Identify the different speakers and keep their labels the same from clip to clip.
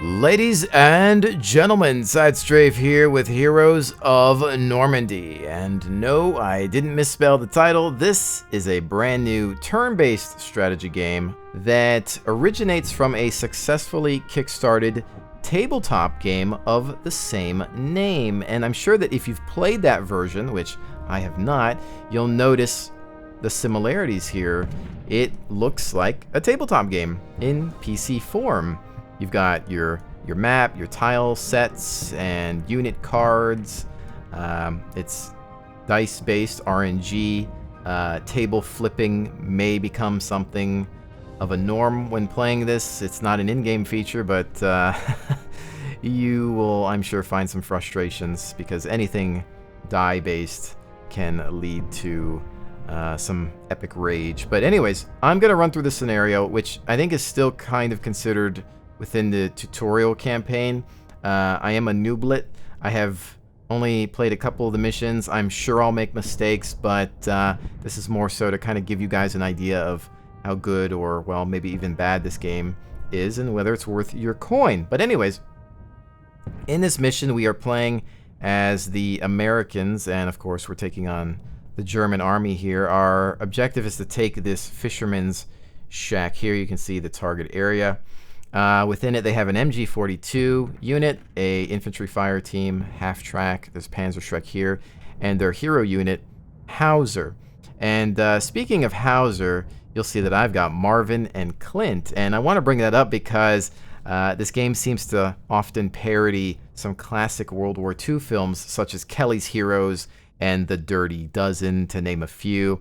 Speaker 1: Ladies and gentlemen, SideStrafe here with Heroes of Normandy. And no, I didn't misspell the title. This is a brand new turn-based strategy game that originates from a successfully kickstarted tabletop game of the same name. And I'm sure that if you've played that version, which I have not, you'll notice the similarities here. It looks like a tabletop game in PC form. You've got your map, your tile sets, and unit cards. It's dice-based RNG. Table flipping may become something of a norm when playing this. It's not an in-game feature, but you will, I'm sure, find some frustrations because anything die-based can lead to some epic rage. But anyways, I'm going to run through the scenario, which I think is still kind of considered within the tutorial campaign. I am a nooblet. I have only played a couple of the missions. I'm sure I'll make mistakes, but this is more so to kind of give you guys an idea of how good or, well, maybe even bad this game is and whether it's worth your coin. But anyways, in this mission we are playing as the Americans, and of course we're taking on the German army here. Our objective is to take this fisherman's shack. Here you can see the target area. Within it, they have an MG42 unit, a infantry fire team, half-track, there's Panzerschreck here, and their hero unit, Hauser. And speaking of Hauser, you'll see that I've got Marvin and Clint, and I want to bring that up because this game seems to often parody some classic World War II films, such as Kelly's Heroes and The Dirty Dozen, to name a few.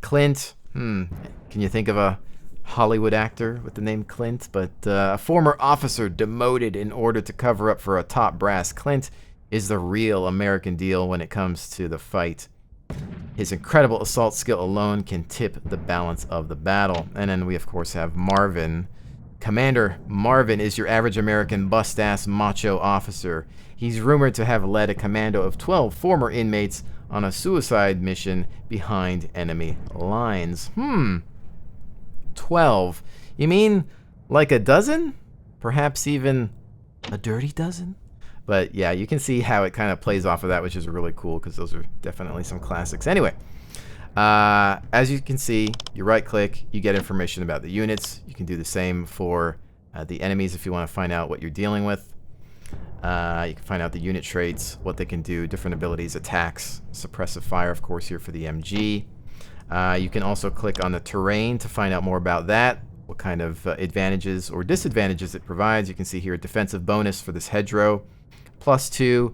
Speaker 1: Clint, can you think of a Hollywood actor with the name Clint? But a former officer demoted in order to cover up for a top brass. Clint is the real American deal when it comes to the fight. His incredible assault skill alone can tip the balance of the battle. And then we of course have Marvin. Commander Marvin is your average American bust-ass macho officer. He's rumored to have led a commando of 12 former inmates on a suicide mission behind enemy lines. 12. You mean like a dozen? Perhaps even a dirty dozen? But yeah, you can see how it kind of plays off of that, which is really cool because those are definitely some classics. Anyway, as you can see, you right click, you get information about the units. You can do the same for the enemies if you want to find out what you're dealing with. You can find out the unit traits, what they can do, different abilities, attacks, suppressive fire, of course, here for the MG. You can also click on the terrain to find out more about that, what kind of advantages or disadvantages it provides. You can see here a defensive bonus for this hedgerow, +2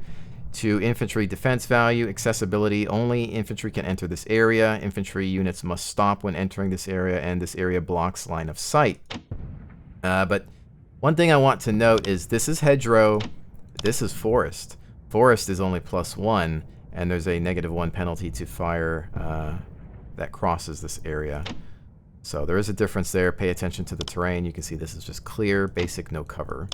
Speaker 1: to infantry defense value, accessibility, only infantry can enter this area, infantry units must stop when entering this area, and this area blocks line of sight. But one thing I want to note is this is hedgerow, this is forest. Forest is only +1, and there's a -1 penalty to fire that crosses this area. So there is a difference there. Pay attention to the terrain. You can see this is just clear, basic, no cover.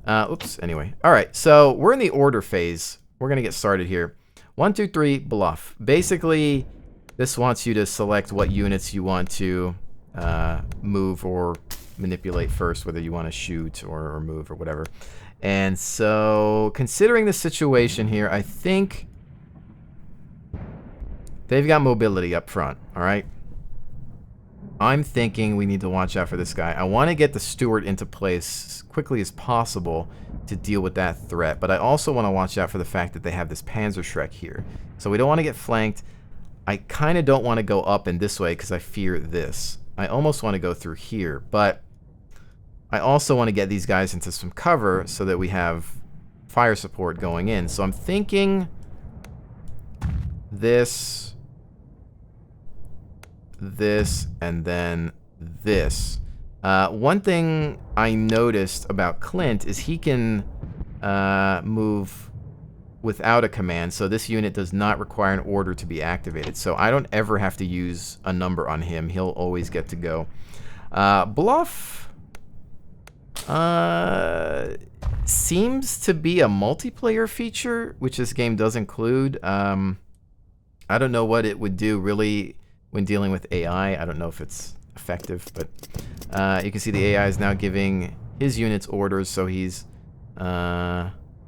Speaker 1: Oops, anyway. All right, so we're in the order phase. We're going to get started here. 1, 2, 3, bluff. Basically, this wants you to select what units you want to move or manipulate first, whether you want to shoot or move or whatever. And so, considering the situation here, I think they've got mobility up front, all right? I'm thinking we need to watch out for this guy. I want to get the steward into place as quickly as possible to deal with that threat, but I also want to watch out for the fact that they have this Panzerschreck here. So we don't want to get flanked. I kind of don't want to go up in this way because I fear this. I almost want to go through here, but I also want to get these guys into some cover so that we have fire support going in. So I'm thinking this, and then this. One thing I noticed about Clint is he can move without a command, so this unit does not require an order to be activated. So I don't ever have to use a number on him. He'll always get to go. Bluff seems to be a multiplayer feature, which this game does include. I don't know what it would do really when dealing with AI. I don't know if it's effective, but you can see the AI is now giving his units orders, so he's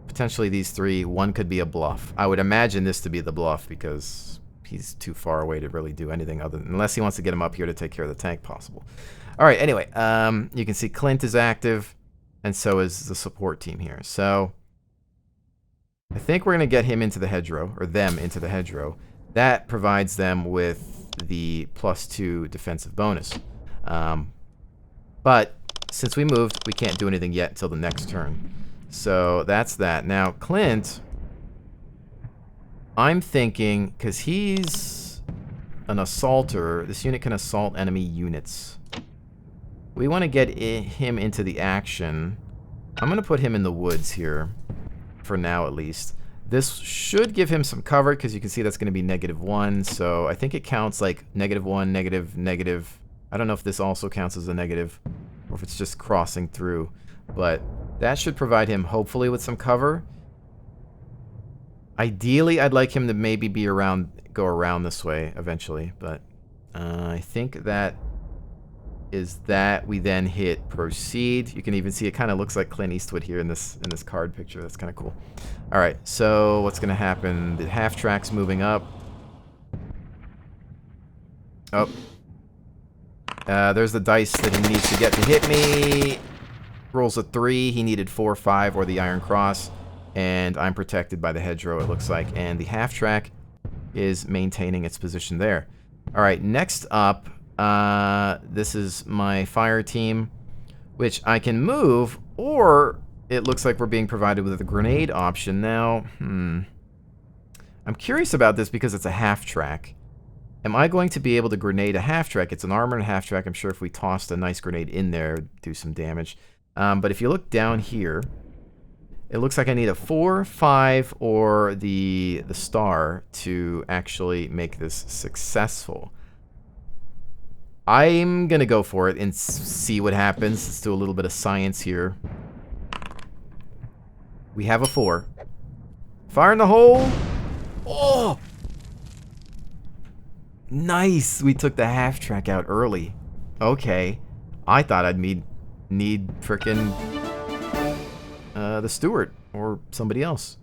Speaker 1: Potentially these three. One could be a bluff. I would imagine this to be the bluff because he's too far away to really do anything other than, unless he wants to get him up here to take care of the tank, possible. All right, anyway, you can see Clint is active, and so is the support team here. So I think we're going to get him into the hedgerow, or them into the hedgerow. That provides them with the +2 defensive bonus. But since we moved, we can't do anything yet until the next turn. So that's that. Now, Clint, I'm thinking, because he's an assaulter, this unit can assault enemy units. We want to get him into the action. I'm going to put him in the woods here, for now at least. This should give him some cover, because you can see that's going to be -1, so I think it counts like -1, negative. I don't know if this also counts as a negative, or if it's just crossing through, but that should provide him, hopefully, with some cover. Ideally, I'd like him to maybe be around, go around this way eventually, but I think that is that. We then hit proceed. You can even see it kind of looks like Clint Eastwood here in this card picture. That's kind of cool. All right, so what's going to happen? The half track's moving up. Oh. There's the dice that he needs to get to hit me. Rolls a 3. He needed 4, 5, or the Iron Cross. And I'm protected by the hedgerow, it looks like. And the half track is maintaining its position there. All right, next up, this is my fire team, which I can move, or it looks like we're being provided with a grenade option. Now, I'm curious about this because it's a half track. Am I going to be able to grenade a half track? It's an armor and a half track. I'm sure if we tossed a nice grenade in there, it'd do some damage. But if you look down here, it looks like I need a 4, 5, or the star to actually make this successful. I'm going to go for it and see what happens. Let's do a little bit of science here. We have a 4. Fire in the hole. Oh! Nice! We took the half track out early. Okay. I thought I'd need frickin' the steward or somebody else.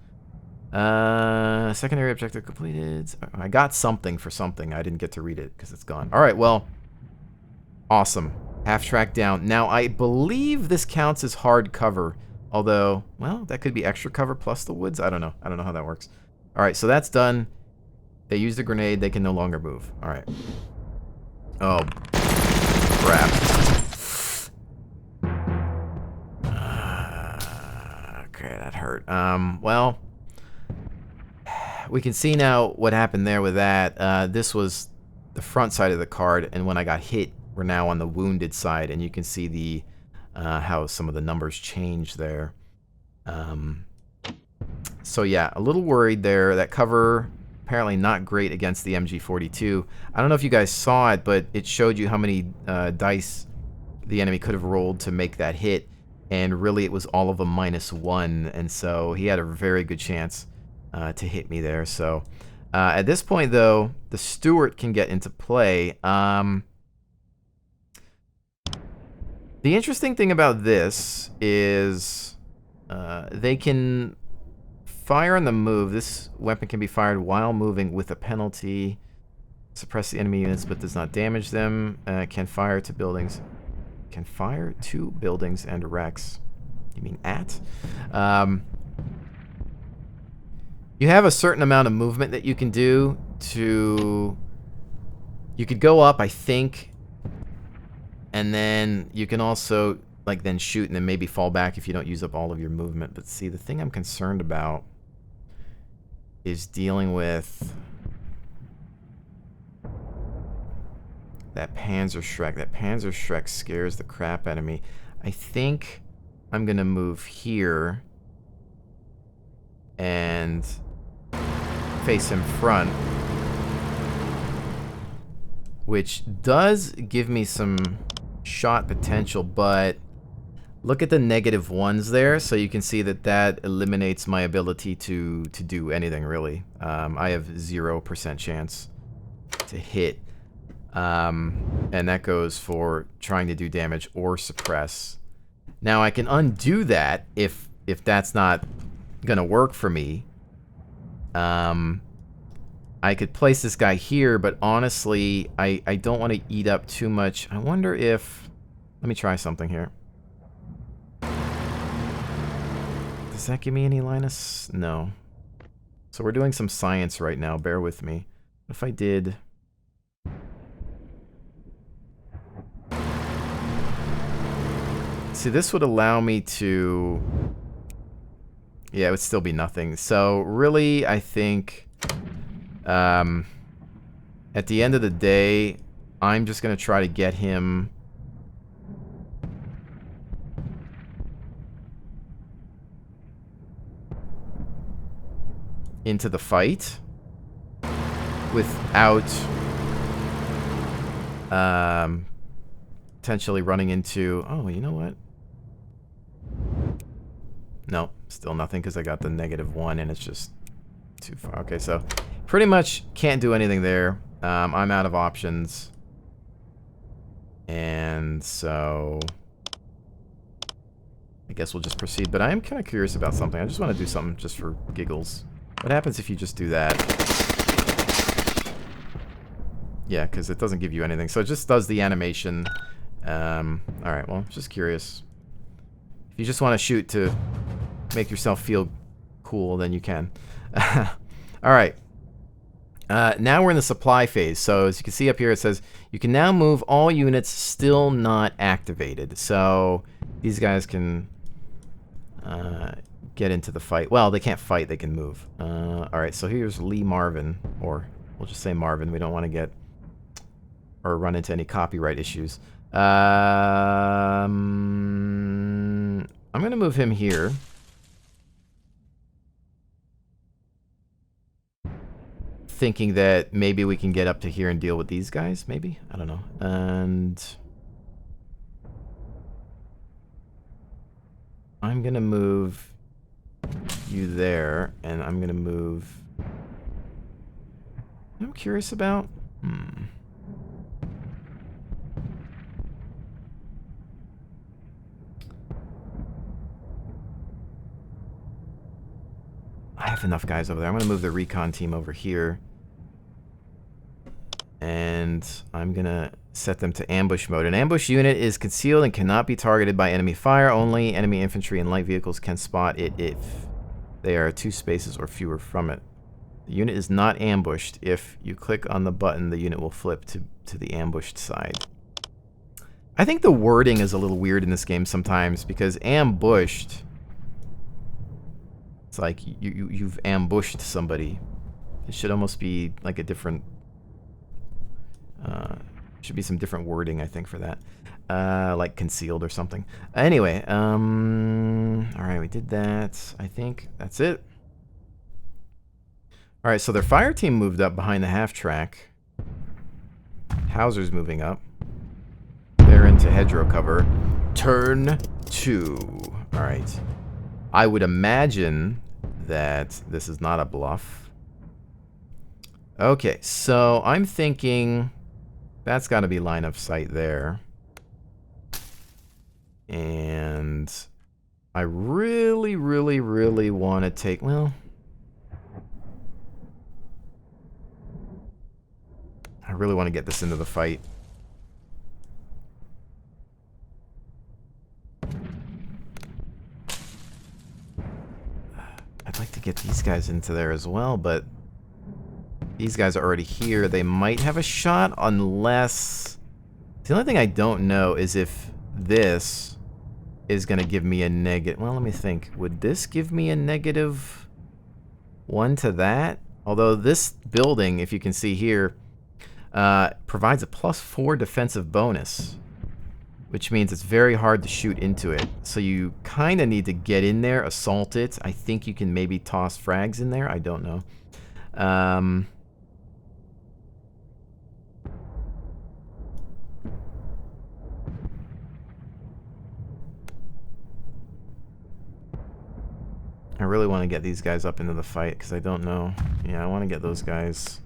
Speaker 1: Secondary objective completed. I got something for something. I didn't get to read it because it's gone. All right, well, awesome. Half track down. Now, I believe this counts as hard cover, although, well, that could be extra cover plus the woods. I don't know. I don't know how that works. All right, so that's done. They used a grenade. They can no longer move. All right. Oh, crap. Okay, that hurt. Well, we can see now what happened there with that. This was the front side of the card, and when I got hit, we're now on the wounded side, and you can see the how some of the numbers changed there. So yeah, a little worried there. That cover apparently not great against the MG42. I don't know if you guys saw it, but it showed you how many dice the enemy could have rolled to make that hit, and really it was all of them -1, and so he had a very good chance to hit me there. So at this point, though, the Stewart can get into play. The interesting thing about this is they can fire on the move. This weapon can be fired while moving with a penalty. Suppress the enemy units but does not damage them. Can fire to buildings. Can fire to buildings and wrecks. You mean at? You have a certain amount of movement that you can do to... You could go up, I think, and then you can also like then shoot and then maybe fall back if you don't use up all of your movement. But see, the thing I'm concerned about is dealing with that Panzerschreck. That Panzerschreck scares the crap out of me. I think I'm gonna move here and face him front, which does give me some shot potential, but look at the -1s there, so you can see that that eliminates my ability to do anything, really. I have 0% chance to hit, and that goes for trying to do damage or suppress. Now, I can undo that if if that's not gonna work for me, I could place this guy here, but honestly, I don't want to eat up too much. I wonder if... Let me try something here. Does that give me any Linus? No. So we're doing some science right now. Bear with me. What if I did... See, this would allow me to... Yeah, it would still be nothing. So really, I think... at the end of the day, I'm just going to try to get him... into the fight without potentially running into... Oh, you know what? No, still nothing because I got the -1 and it's just too far. Okay, so pretty much can't do anything there. I'm out of options. And so I guess we'll just proceed. But I am kind of curious about something. I just want to do something just for giggles. What happens if you just do that? Yeah, because it doesn't give you anything. So it just does the animation. Alright, well, just curious. If you just want to shoot to make yourself feel cool, then you can. Alright. Now we're in the supply phase. So as you can see up here, it says, you can now move all units still not activated. So these guys can... get into the fight. Well, they can't fight, they can move. Alright, so here's Lee Marvin, or we'll just say Marvin. We don't want to get or run into any copyright issues. I'm going to move him here. Thinking that maybe we can get up to here and deal with these guys, maybe? I don't know. And I'm going to move you there, and I'm gonna move... I'm curious about... I have enough guys over there. I'm gonna move the recon team over here. And I'm gonna set them to ambush mode. An ambush unit is concealed and cannot be targeted by enemy fire. Only enemy infantry and light vehicles can spot it if they are 2 spaces or fewer from it. The unit is not ambushed. If you click on the button, the unit will flip to the ambushed side. I think the wording is a little weird in this game sometimes, because ambushed... It's like you've ambushed somebody. It should almost be like a different... should be some different wording, I think, for that. Like concealed or something. Anyway, alright, we did that. I think that's it. Alright, so their fire team moved up behind the half-track. Hauser's moving up. They're into hedgerow cover. Turn 2. Alright. I would imagine that this is not a bluff. Okay, so I'm thinking that's got to be line of sight there. And I really, really, really want to take... Well... I really want to get this into the fight. I'd like to get these guys into there as well, but these guys are already here. They might have a shot unless... The only thing I don't know is if this is going to give me a negative... Well, let me think. Would this give me a -1 to that? Although this building, if you can see here, provides a +4 defensive bonus, which means it's very hard to shoot into it. So you kind of need to get in there, assault it. I think you can maybe toss frags in there. I don't know. I really want to get these guys up into the fight because I don't know. Yeah, I want to get those guys.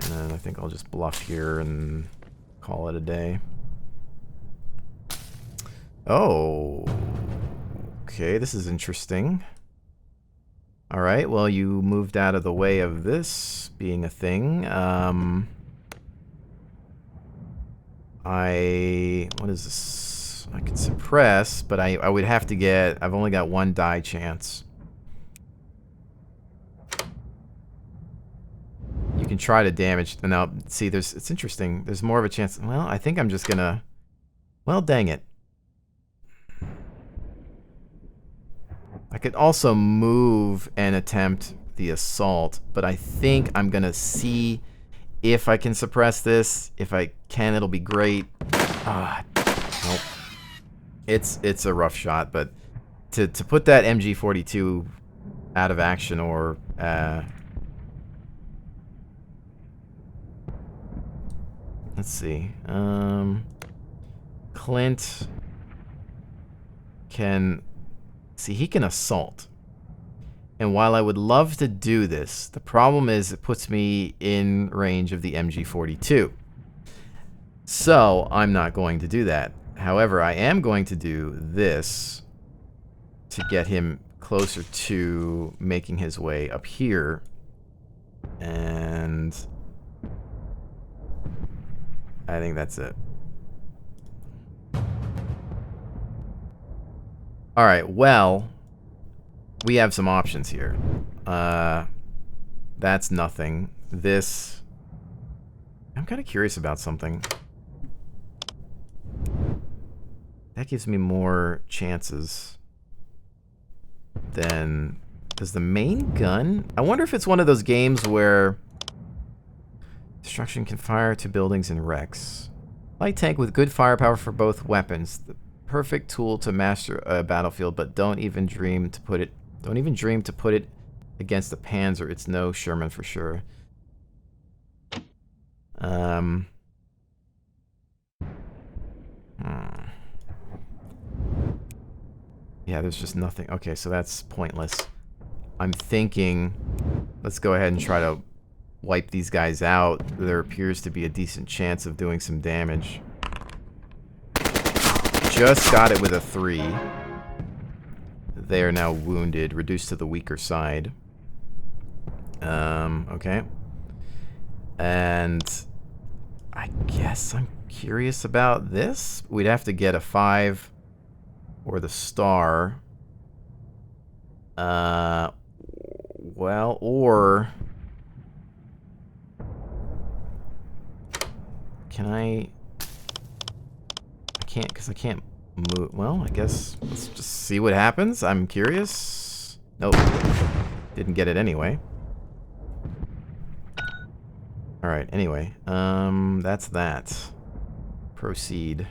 Speaker 1: And then I think I'll just bluff here and call it a day. Oh. Okay, this is interesting. All right, well, you moved out of the way of this being a thing. What is this? I can suppress, but I would have to get, I've only got one die chance. You can try to damage, now, see, it's interesting. There's more of a chance, well, I think I'm just gonna, well, dang it. I could also move and attempt the assault, but I think I'm gonna see if I can suppress this. If I can, it'll be great. Nope. It's a rough shot, but to put that MG42 out of action, or let's see. Clint can see, he can assault. And while I would love to do this, the problem is it puts me in range of the MG42. So I'm not going to do that. However, I am going to do this to get him closer to making his way up here. And I think that's it. All right, well, we have some options here. That's nothing. This, I'm kind of curious about something. That gives me more chances than, does the main gun? I wonder if it's one of those games where destruction can fire to buildings and wrecks. Light tank with good firepower for both weapons. The perfect tool to master a battlefield, but don't even dream to put it against the Panzer. It's no Sherman for sure. Yeah, there's just nothing. Okay, so that's pointless. I'm thinking, let's go ahead and try to wipe these guys out. There appears to be a decent chance of doing some damage. Just got it with a 3. They are now wounded, reduced to the weaker side. Okay. And I guess I'm curious about this. We'd have to get a 5 or the star. Well, or can I can't, because I can't move. Well, I guess let's just see what happens. I'm curious. Nope. Didn't get it anyway. Alright, anyway. That's that. Proceed.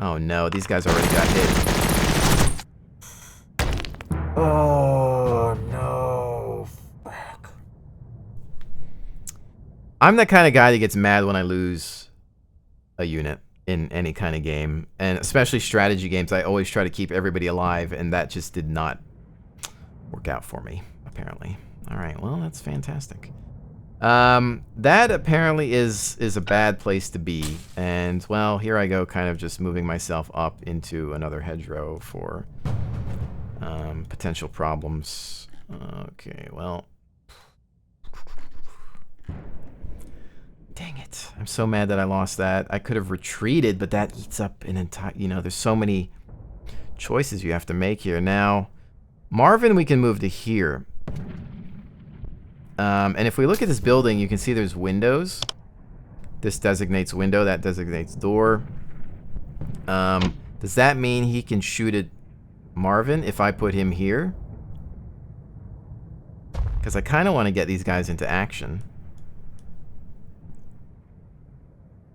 Speaker 1: Oh no, these guys already got hit. Oh no. Fuck. I'm the kind of guy that gets mad when I lose a unit in any kind of game, and especially strategy games. I always try to keep everybody alive, and that just did not work out for me, apparently. Alright, well, that's fantastic. That apparently is a bad place to be, and well, here I go, kind of just moving myself up into another hedgerow for potential problems. Okay, well, dang it, I'm so mad that I lost that. I could have retreated, but that eats up an entire, you know, there's so many choices you have to make here. Now Marvin we can move to here. And if we look at this building, you can see there's windows. This designates window, that designates door. Does that mean he can shoot at Marvin if I put him here? Because I kind of want to get these guys into action.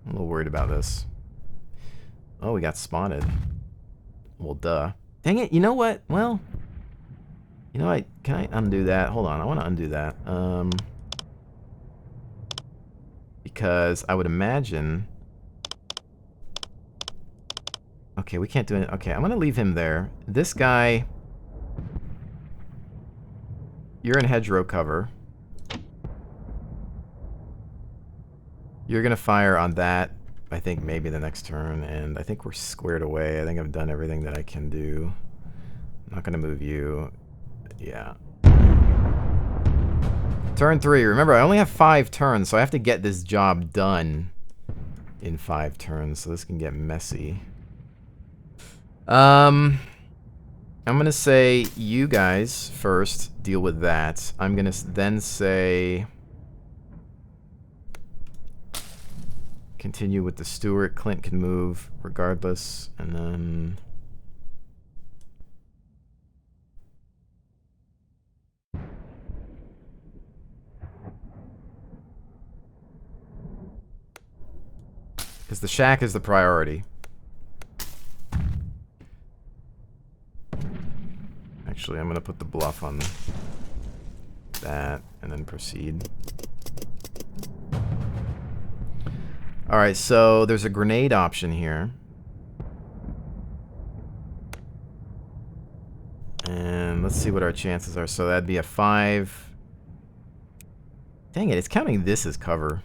Speaker 1: I'm a little worried about this. Oh, we got spotted. Well, duh. Dang it, you know what? Well, you know what? Can I undo that? Hold on, I want to undo that. Because I would imagine... Okay, we can't do it. Okay, I'm going to leave him there. This guy... You're in hedgerow cover. You're going to fire on that, I think, maybe the next turn. And I think we're squared away. I think I've done everything that I can do. I'm not gonna move you. Yeah. Turn 3. Remember, I only have 5 turns, so I have to get this job done in 5 turns, so this can get messy. I'm gonna say you guys first deal with that. I'm gonna then say continue with the Stewart. Clint can move regardless, and then because the shack is the priority. Actually, I'm going to put the bluff on that and then proceed. Alright, so there's a grenade option here. And let's see what our chances are. So that'd be a 5. Dang it, it's counting this as cover.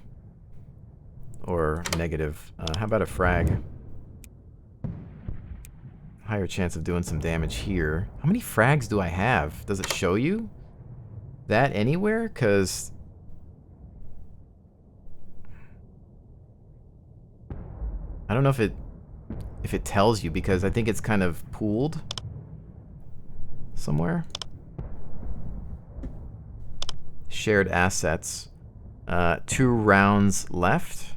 Speaker 1: Or negative. How about a frag? Higher chance of doing some damage here. How many frags do I have? Does it show you that anywhere? Because I don't know if it tells you, because I think it's kind of pooled somewhere. Shared assets. 2 rounds left.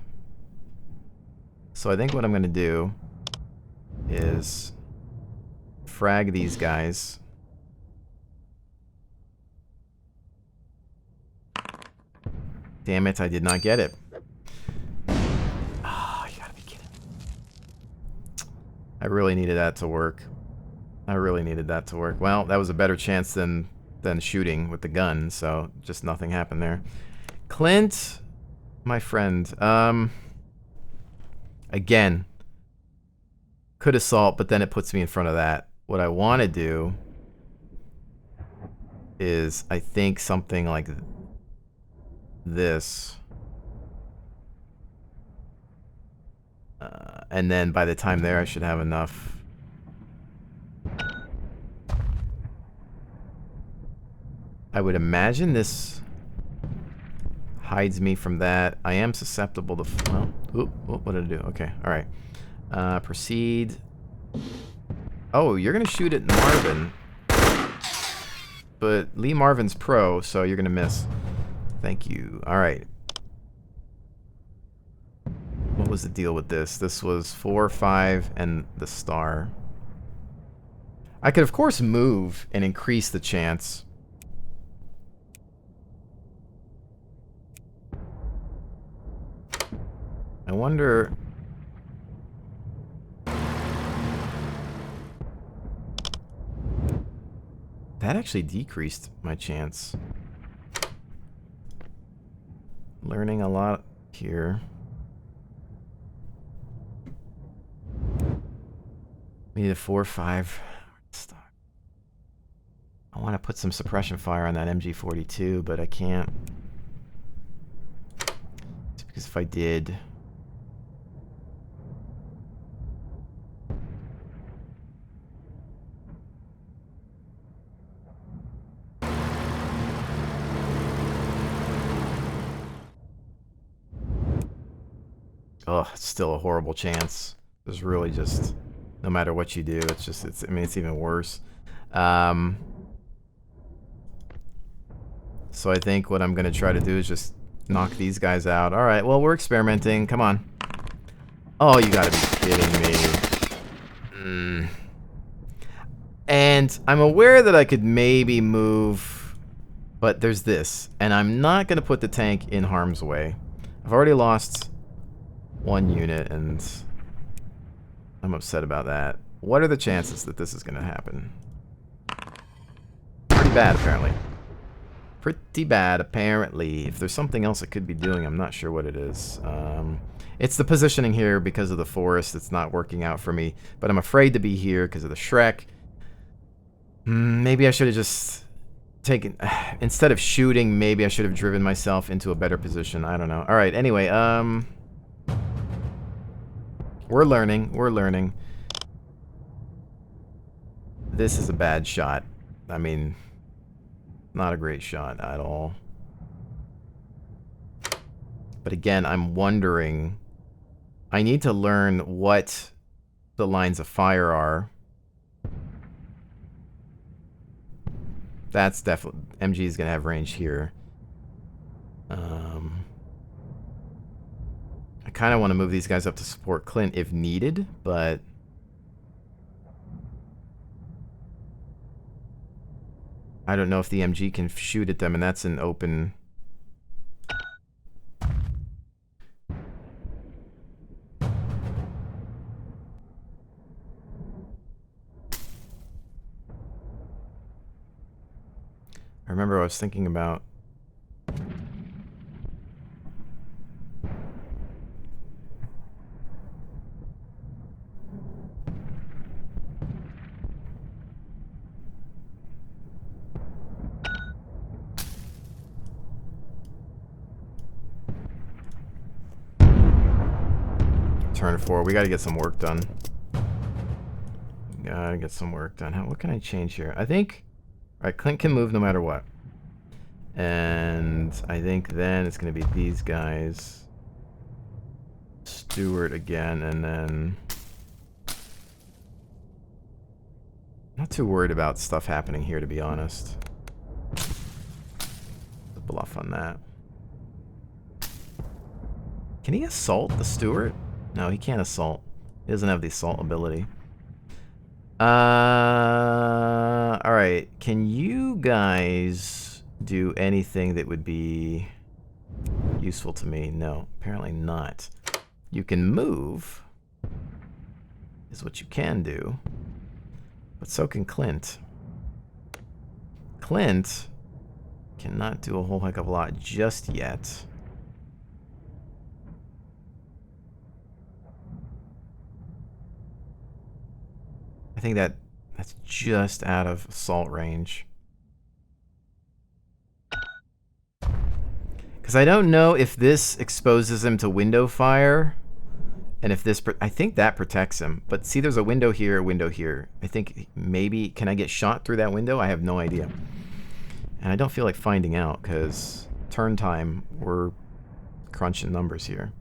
Speaker 1: So I think what I'm going to do is frag these guys. Damn it, I did not get it. Oh, you gotta be kidding. I really needed that to work. I really needed that to work. Well, that was a better chance than shooting with the gun, so just nothing happened there. Clint, my friend, again, could assault, but then it puts me in front of that. What I want to do is, I think, something like this. And then by the time there, I should have enough. I would imagine this hides me from that. I am susceptible to... Well, what did I do? Okay, alright. Proceed. Oh, you're going to shoot at Marvin. But Lee Marvin's pro, so you're going to miss. Thank you. Alright. What was the deal with this? This was 4, 5, and the star. I could, of course, move and increase the chance. I wonder... That actually decreased my chance. Learning a lot here. We need a 4, 5. I want to put some suppression fire on that MG42, but I can't. It's because if I did... Oh, it's still a horrible chance. There's really just, no matter what you do, it's just, I mean, it's even worse. So I think what I'm going to try to do is just knock these guys out. All right, well, we're experimenting. Come on. Oh, you got to be kidding me. And I'm aware that I could maybe move, but there's this. And I'm not going to put the tank in harm's way. I've already lost 1 unit, and I'm upset about that. What are the chances that this is going to happen? Pretty bad, apparently. Pretty bad, apparently. If there's something else I could be doing, I'm not sure what it is. It's the positioning here because of the forest. It's not working out for me, but I'm afraid to be here because of the Shrek. Maybe I should have just taken... Instead of shooting, maybe I should have driven myself into a better position. I don't know. All right, anyway, We're learning. We're learning. This is a bad shot. I mean, not a great shot at all. But again, I'm wondering... I need to learn what the lines of fire are. That's definitely... MG is going to have range here. I kind of want to move these guys up to support Clint if needed, but... I don't know if the MG can shoot at them, and that's an open... I remember I was thinking about... Turn 4. We gotta get some work done. Gotta get some work done. What can I change here? I think... Alright, Clint can move no matter what. And I think then it's gonna be these guys. Stewart again, and then... Not too worried about stuff happening here, to be honest. The bluff on that. Can he assault the Stewart? No, he can't assault. He doesn't have the assault ability. Alright. Can you guys do anything that would be useful to me? No, apparently not. You can move, is what you can do. But so can Clint. Clint cannot do a whole heck of a lot just yet. I think that's just out of assault range. Because I don't know if this exposes him to window fire. And if this... I think that protects him. But see, there's a window here, a window here. I think maybe... Can I get shot through that window? I have no idea. And I don't feel like finding out, because turn time, we're crunching numbers here.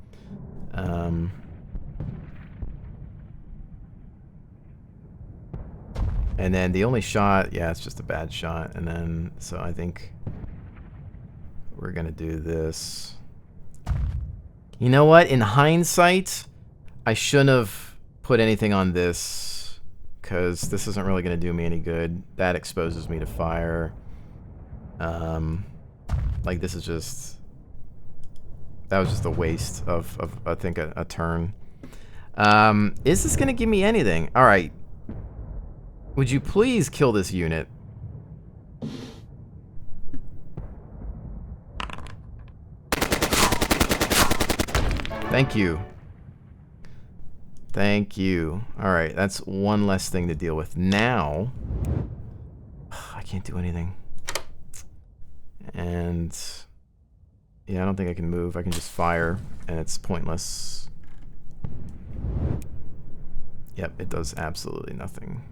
Speaker 1: And then the only shot, yeah, it's just a bad shot. And then, so I think we're going to do this. You know what? In hindsight, I shouldn't have put anything on this, because this isn't really going to do me any good. That exposes me to fire. Like, this is just... That was just a waste of I think, a turn. Is this going to give me anything? All right. Would you please kill this unit? Thank you. Thank you. Alright, that's one less thing to deal with. Now... I can't do anything. And... Yeah, I don't think I can move. I can just fire, and it's pointless. Yep, it does absolutely nothing.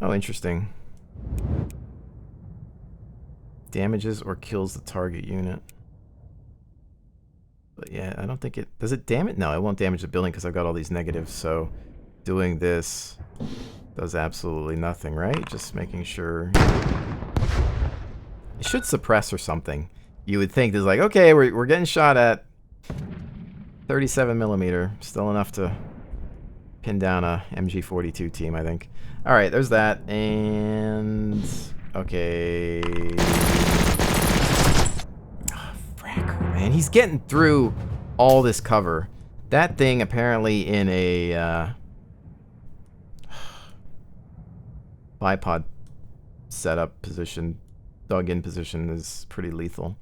Speaker 1: Oh, interesting. Damages or kills the target unit. But yeah, I don't think it... Does it damage? No, it won't damage the building because I've got all these negatives, so doing this does absolutely nothing, right? Just making sure... It should suppress or something. You would think there's like, okay, we're getting shot at 37 millimeter. Still enough to pin down a MG42 team, I think. Alright, there's that. And... Okay... Oh, fracker, man. He's getting through all this cover. That thing apparently in a... bipod setup position, dug-in position, is pretty lethal.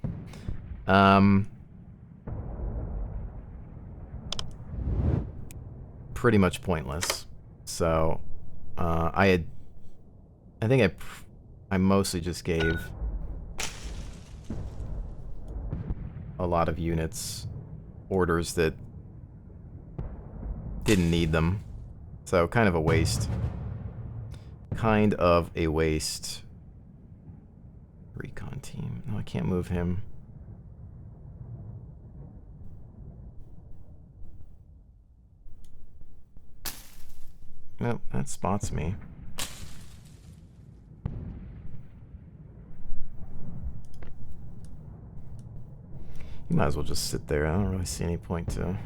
Speaker 1: Pretty much pointless. So, I think I mostly just gave a lot of units orders that Didn't need them. So, kind of a waste. Kind of a waste. Recon team. No, I can't move him. Nope, that spots me. You might as well just sit there. I don't really see any point to...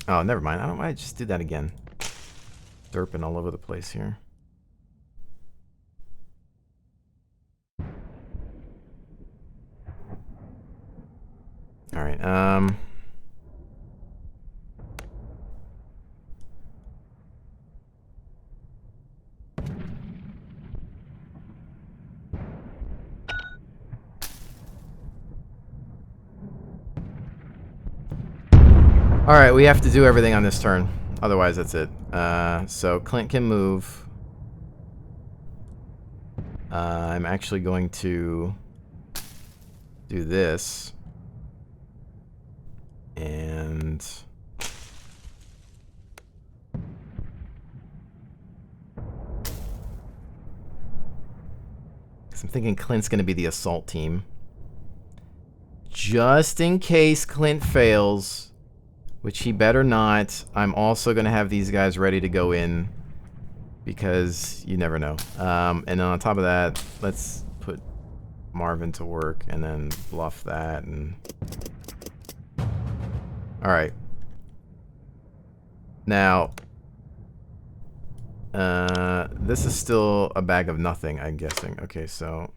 Speaker 1: Oh, never mind. I don't mind. Just do that again. Derping all over the place here. Alright, Alright, we have to do everything on this turn. Otherwise, that's it. So Clint can move. I'm actually going to do this. And... I'm thinking Clint's going to be the assault team. Just in case Clint fails... Which he better not. I'm also going to have these guys ready to go in. Because you never know. And then on top of that, let's put Marvin to work. And then bluff that. And alright. Now. This is still a bag of nothing, I'm guessing. Okay, so.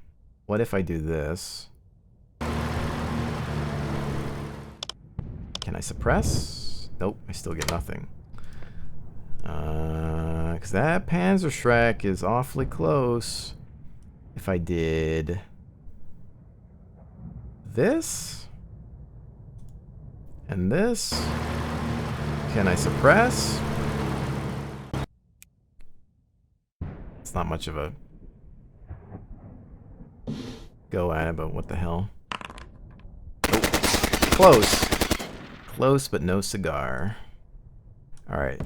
Speaker 1: What if I do this? Can I suppress? Nope, I still get nothing. Because that Panzerschreck is awfully close. If I did this and this, can I suppress? It's not much of a go at it, but what the hell? Oh, close. Close, but no cigar. Alright.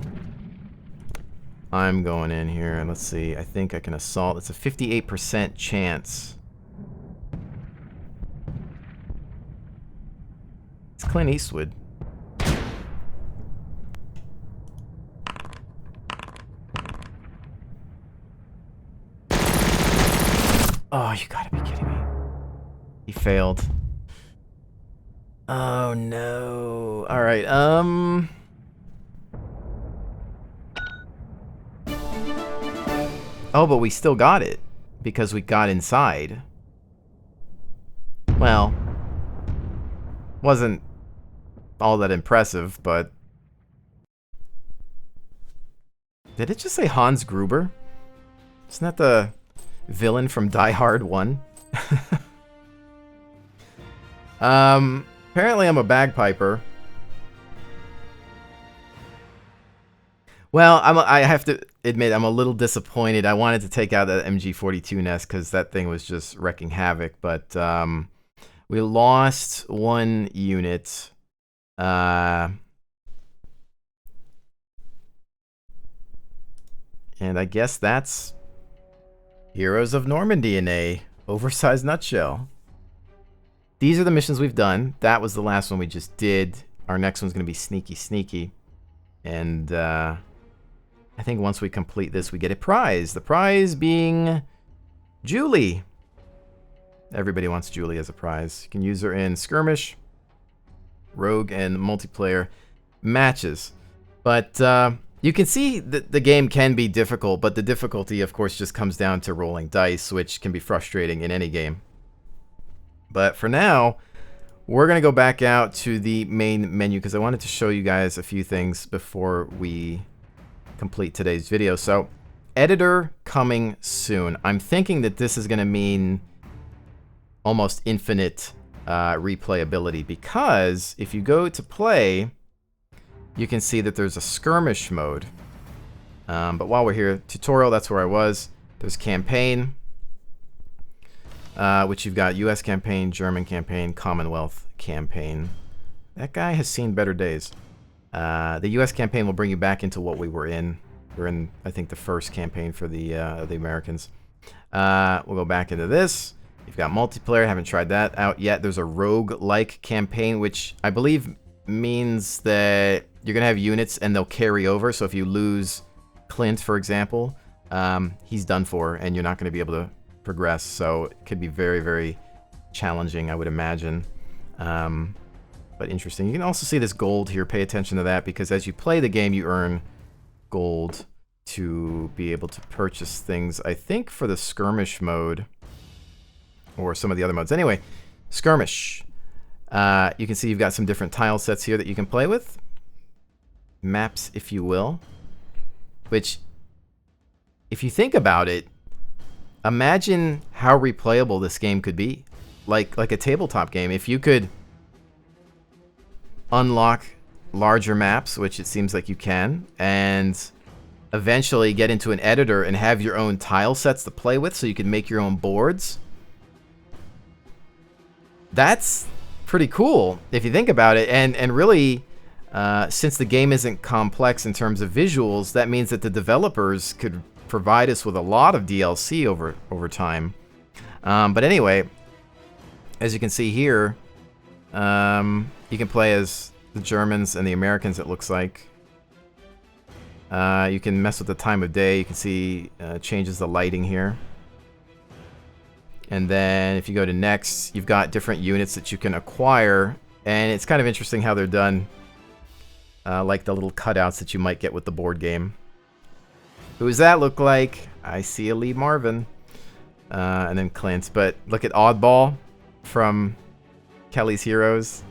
Speaker 1: I'm going in here, and let's see. I think I can assault. It's a 58% chance. It's Clint Eastwood. Oh, you gotta be kidding me. He failed. Oh no. Alright, Oh, but we still got it. Because we got inside. Well. Wasn't all that impressive, but... Did it just say Hans Gruber? Isn't that the villain from Die Hard 1? Apparently I'm a bagpiper. Well, I have to admit I'm a little disappointed. I wanted to take out that MG42 nest because that thing was just wrecking havoc. But we lost one unit. And I guess that's Heroes of Normandy in a oversized nutshell. These are the missions we've done. That was the last one we just did. Our next one's going to be Sneaky Sneaky. And I think once we complete this, we get a prize. The prize being Julie. Everybody wants Julie as a prize. You can use her in Skirmish, Rogue, and multiplayer matches. But you can see that the game can be difficult, but the difficulty, of course, just comes down to rolling dice, which can be frustrating in any game. But for now, we're going to go back out to the main menu because I wanted to show you guys a few things before we complete today's video. So, editor coming soon. I'm thinking that this is going to mean almost infinite replayability because if you go to play, you can see that there's a skirmish mode. But while we're here, tutorial, that's where I was. There's campaign. which you've got U.S. campaign, German campaign, Commonwealth campaign. That guy has seen better days. The U.S. campaign will bring you back into what we were in. We're in, I think, the first campaign for the Americans. We'll go back into this. You've got multiplayer. Haven't tried that out yet. There's a rogue-like campaign, which I believe means that you're going to have units and they'll carry over. So if you lose Clint, for example, he's done for and you're not going to be able to progress. So it could be very, very challenging, I would imagine. But interesting. You can also see this gold here. Pay attention to that because as you play the game, you earn gold to be able to purchase things, I think, for the skirmish mode or some of the other modes. Anyway, skirmish. You can see you've got some different tile sets here that you can play with. Maps, if you will. Which, if you think about it, imagine how replayable this game could be. Like a tabletop game. If you could unlock larger maps, which it seems like you can, and eventually get into an editor and have your own tile sets to play with so you can make your own boards. That's pretty cool if you think about it. And really, since the game isn't complex in terms of visuals, that means that the developers could provide us with a lot of DLC over time. But anyway, as you can see here, you can play as the Germans and the Americans, it looks like. You can mess with the time of day. You can see changes the lighting here. And then if you go to next, you've got different units that you can acquire. And it's kind of interesting how they're done. Like the little cutouts that you might get with the board game. Who does that look like? I see a Lee Marvin. And then Clint. But look at Oddball from Kelly's Heroes.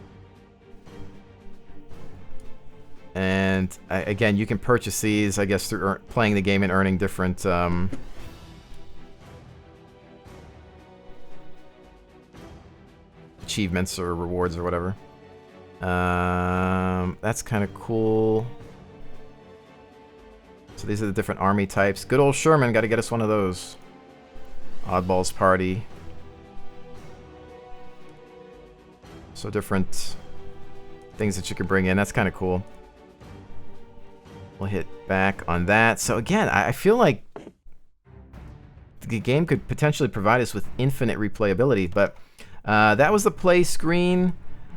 Speaker 1: And again, you can purchase these, I guess, through playing the game and earning different achievements or rewards or whatever. That's kind of cool. So these are the different army types. Good old Sherman, got to get us one of those. Oddball's Party. So different things that you can bring in. That's kind of cool. We'll hit back on that. So again, I feel like the game could potentially provide us with infinite replayability, but that was the play screen.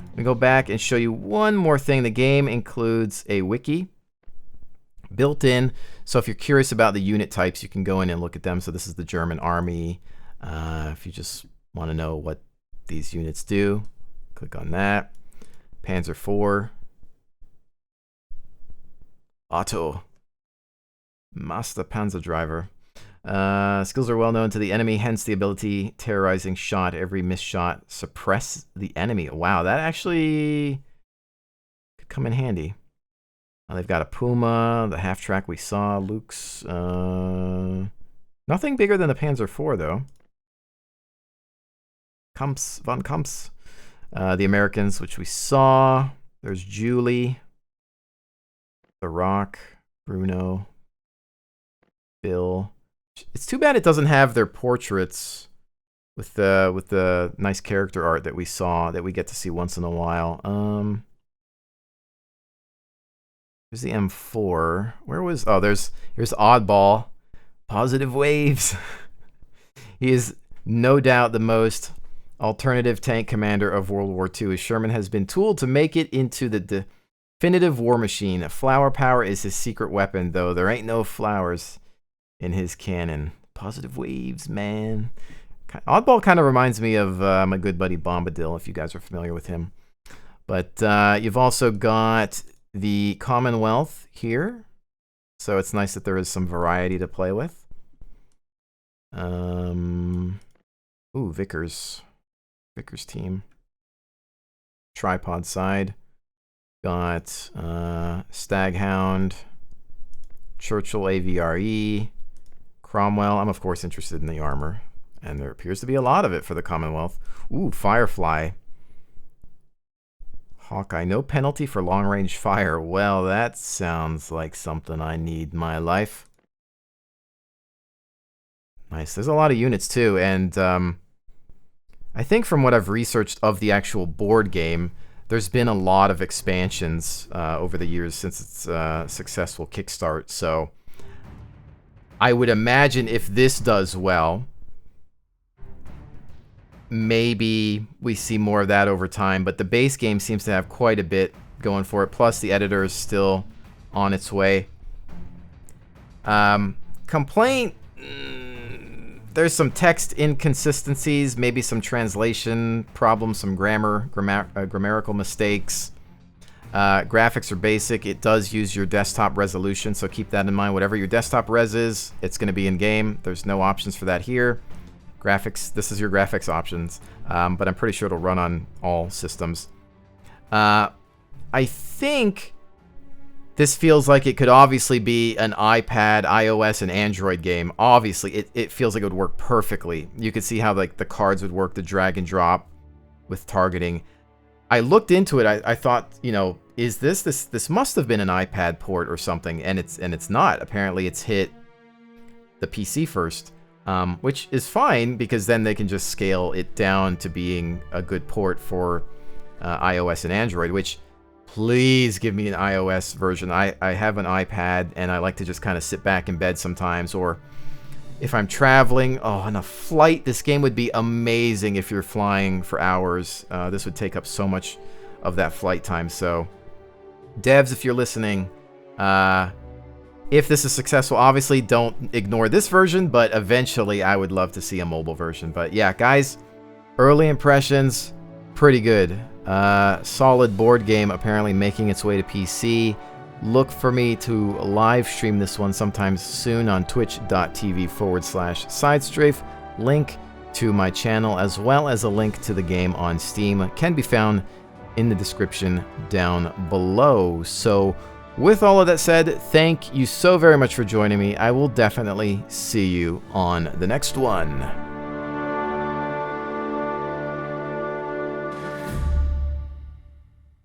Speaker 1: Let me go back and show you one more thing. The game includes a wiki built in. So if you're curious about the unit types, you can go in and look at them. So this is the German army. If you just want to know what these units do, click on that. Panzer IV. Otto. Master Panzer Driver. Skills are well known to the enemy, hence the ability terrorizing shot. Every missed shot suppress the enemy. Wow, that actually could come in handy. They've got a Puma, the half track we saw, Luke's. Nothing bigger than the Panzer IV though. Von Kamps. The Americans, which we saw. There's Julie. The Rock, Bruno, Bill. It's too bad it doesn't have their portraits with the nice character art that we saw, that we get to see once in a while. There's the M4. Where was? Oh, here's Oddball. Positive Waves. He is no doubt the most alternative tank commander of World War II. As Sherman has been tooled to make it into the definitive war machine. Flower power is his secret weapon, though there ain't no flowers in his cannon. Positive Waves, man. Oddball kind of reminds me of my good buddy Bombadil, if you guys are familiar with him. But you've also got the Commonwealth here. So it's nice that there is some variety to play with. Ooh, Vickers. Vickers team. Tripod side. Got Staghound, Churchill AVRE, Cromwell. I'm, of course, interested in the armor. And there appears to be a lot of it for the Commonwealth. Ooh, Firefly. Hawkeye. No penalty for long-range fire. Well, that sounds like something I need in my life. Nice. There's a lot of units, too. And I think from what I've researched of the actual board game, there's been a lot of expansions over the years since its successful kickstart. So I would imagine if this does well, maybe we see more of that over time. But the base game seems to have quite a bit going for it. Plus, the editor is still on its way. Complaint, there's some text inconsistencies, maybe some translation problems, some grammatical mistakes. Graphics are basic. It does use your desktop resolution, so keep that in mind. Whatever your desktop res is, it's going to be in game. There's no options for that here. Graphics, this is your graphics options, but I'm pretty sure it'll run on all systems. I think this feels like it could obviously be an iPad, iOS, and Android game. Obviously, it feels like it would work perfectly. You could see how like the cards would work, the drag and drop with targeting. I looked into it. I thought, you know, is this must have been an iPad port or something, and it's not. Apparently, it's hit the PC first, which is fine because then they can just scale it down to being a good port for iOS and Android. Which, please give me an iOS version. I have an iPad and I like to just kind of sit back in bed sometimes, or if I'm traveling, on a flight, this game would be amazing if you're flying for hours. This would take up so much of that flight time. So, devs, if you're listening, if this is successful, obviously don't ignore this version, but eventually I would love to see a mobile version. But yeah, guys, early impressions, pretty good. Solid board game, apparently making its way to PC. Look for me to live stream this one sometime soon on twitch.tv/SideStrafe. Link to my channel as well as a link to the game on Steam can be found in the description down below. So with all of that said, thank you so very much for joining me. I will definitely see you on the next one.